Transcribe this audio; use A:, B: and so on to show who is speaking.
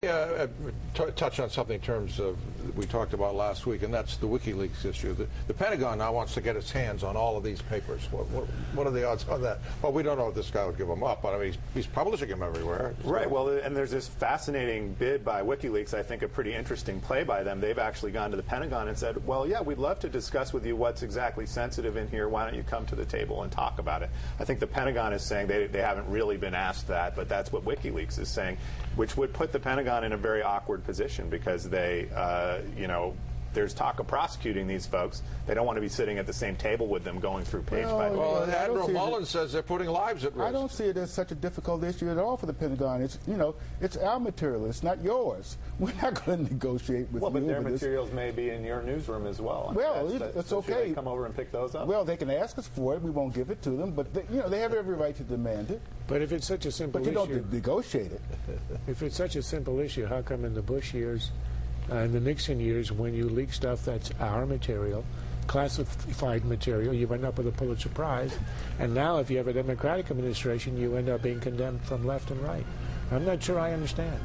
A: Yeah, touch on something in terms of we talked about last week, and that's the WikiLeaks issue. The Pentagon now wants to get its hands on all of these papers. What are the odds on that? Well, we don't know if this guy would give them up, but I mean, he's publishing them everywhere.
B: Right. Well, and there's this fascinating bid by WikiLeaks. I think a pretty interesting play by them. They've actually gone to the Pentagon and said, well, yeah, we'd love to discuss with you what's exactly sensitive in here. Why don't you come to the table and talk about it? I think the Pentagon is saying they haven't really been asked that, but that's what WikiLeaks is saying, which would put the Pentagon in a very awkward position because they, there's talk of prosecuting these folks. They don't want to be sitting at the same table with them going through page by page.
A: Well, Admiral Mullen says they're putting lives at risk.
C: I don't see it as such a difficult issue at all for the Pentagon. It's, it's our material. It's not yours. We're not going to negotiate with you.
B: Well, but their materials may be in your newsroom as well.
C: Well, it's okay.
B: Should they come over and pick those up?
C: Well, they can ask us for it. We won't give it to them, but they have every right to demand it.
D: But if it's such a simple issue,
C: but you don't negotiate it.
D: If it's such a simple issue, how come in the Bush years and the Nixon years, when you leak stuff that's our material, classified material, you end up with a Pulitzer Prize, and now if you have a Democratic administration, you end up being condemned from left and right? I'm not sure I understand.